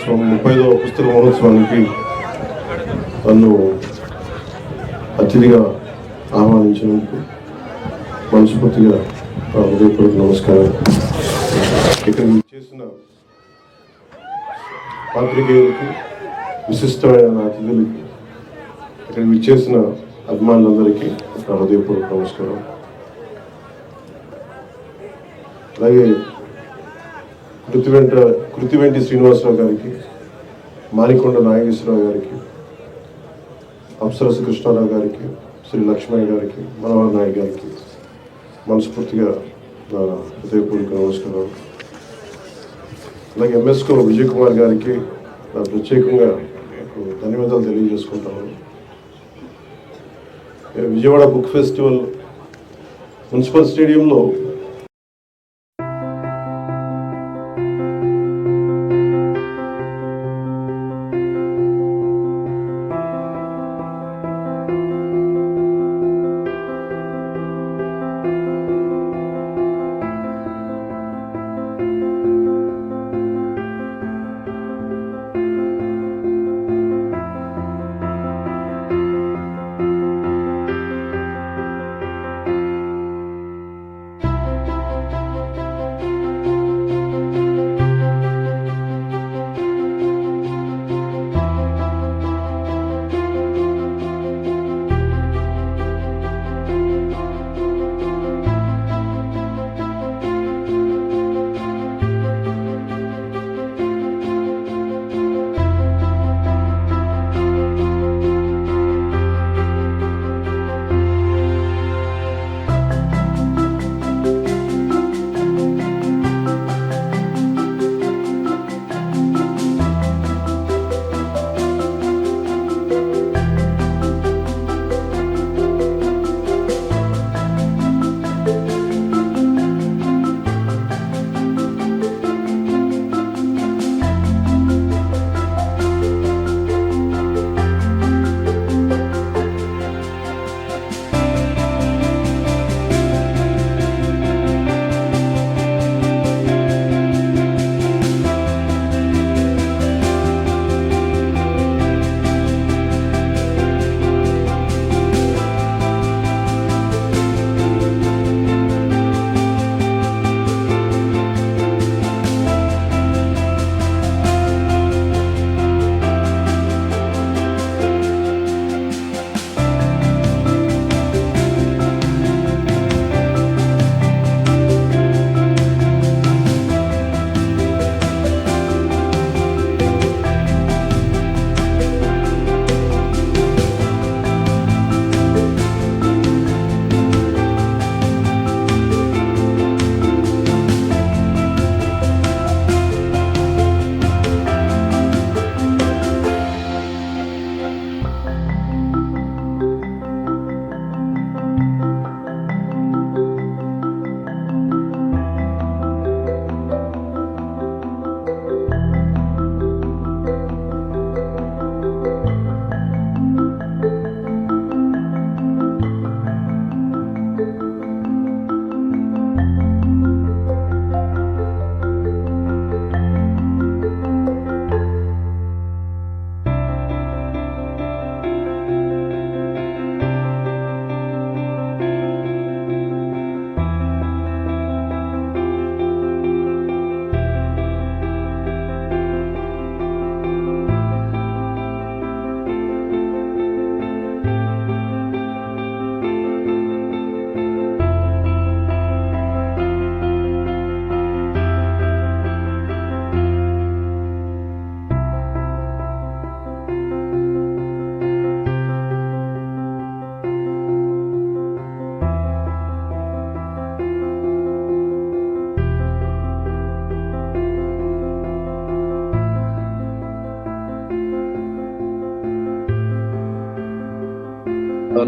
మహోత్సవం 35వ పుస్తక మహోత్సవానికి నన్ను అతిథిగా ఆహ్వానించినందుకు మనస్ఫూర్తిగా హృదయపూర్వక నమస్కారం. ఇక్కడ చేసిన పాత్రికేయులకి, విశిష్టమైన అతిథులకి, ఇక్కడ విచ్చేసిన అభిమానులందరికీ హృదయపూర్వక నమస్కారం. అలాగే కృతివెంటి శ్రీనివాసరావు గారికి, మానికొండ నాగేశ్వరరావు గారికి, అప్సరస కృష్ణారావు గారికి, శ్రీ లక్ష్మయ్య గారికి, మనోహర్ నాయుడు గారికి మనస్ఫూర్తిగా నా హృదయపూర్వక నమస్కారం. అలాగే ఎంఎస్కో విజయ్ కుమార్ గారికి నా ప్రత్యేకంగా ధన్యవాదాలు తెలియజేసుకుంటాను. విజయవాడ బుక్ ఫెస్టివల్ మున్సిపల్ స్టేడియంలో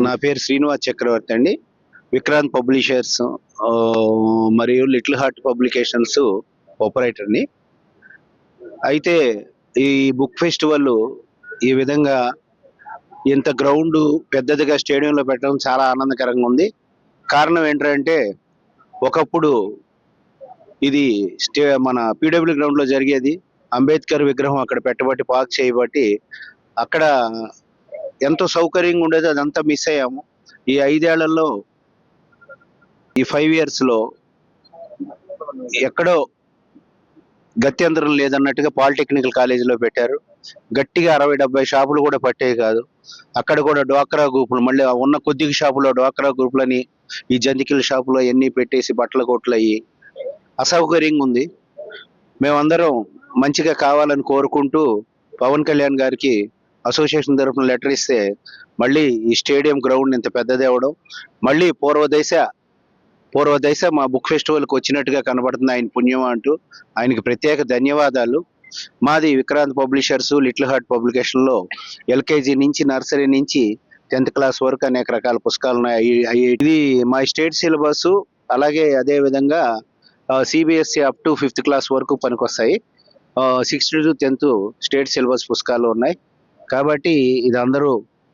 నా పేరు శ్రీనివాస్ చక్రవర్తి అండి. విక్రాంత్ పబ్లిషర్స్ మరియు లిటిల్ హార్ట్ పబ్లికేషన్స్ ఆపరేటర్ని. అయితే ఈ బుక్ ఫెస్టివల్ ఈ విధంగా ఇంత గ్రౌండ్ పెద్దదిగా స్టేడియంలో పెట్టడం చాలా ఆనందకరంగా ఉంది. కారణం ఏంటంటే ఒకప్పుడు ఇది మన పీడబ్ల్యూ గ్రౌండ్లో జరిగేది. అంబేద్కర్ విగ్రహం అక్కడ పెట్టబట్టి పార్క్ చేయబట్టి అక్కడ ఎంతో సౌకర్యంగా ఉండేది, అదంతా మిస్ అయ్యాము. ఈ 5 ఏళ్లలో, ఈ 5 years లో ఎక్కడో గత్యంతరం లేదన్నట్టుగా పాలిటెక్నికల్ కాలేజీలో పెట్టారు. గట్టిగా 60-70 షాపులు కూడా పట్టేవి కాదు. అక్కడ కూడా డ్వాక్రా గ్రూపులు, మళ్ళీ ఉన్న కొద్ది షాపులో డ్వాక్రా గ్రూపులని, ఈ జంతికల షాపులో ఎన్ని పెట్టేసి బట్టల కొట్లు అయ్యి అసౌకర్యంగా ఉంది. మేమందరం మంచిగా కావాలని కోరుకుంటూ పవన్ కళ్యాణ్ గారికి అసోసియేషన్ తరఫున లెటర్ ఇస్తే మళ్ళీ ఈ స్టేడియం గ్రౌండ్ ఇంత పెద్దది అవ్వడం, మళ్ళీ పూర్వదశ మా బుక్ ఫెస్టివల్కి వచ్చినట్టుగా కనబడుతుంది ఆయన పుణ్యం అంటూ ఆయనకి ప్రత్యేక ధన్యవాదాలు. మాది విక్రాంత్ పబ్లిషర్స్ లిటిల్ హార్ట్ పబ్లికేషన్లో ఎల్కేజీ నుంచి, నర్సరీ నుంచి 10th క్లాస్ వరకు అనేక రకాల పుస్తకాలు ఉన్నాయి. ఇది మా స్టేట్ సిలబస్. అలాగే అదే విధంగా CBSE up to 5th class వరకు పనికొస్తాయి. 6th to 10th state syllabus పుస్తకాలు ఉన్నాయి. కాబట్టి ఇది అందరూ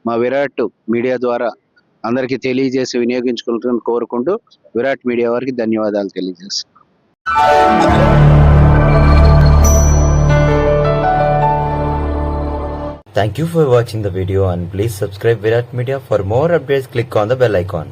మా విరాట్ మీడియా ద్వారా అందరికీ తెలియజేసి వినియోగించుకుంటారని కోరుకుంటూ విరాట్ మీడియా వారికి ధన్యవాదాలు తెలియజేస్తాను. Thank you for watching the video and please subscribe Virat Media. For more updates, click on the bell icon.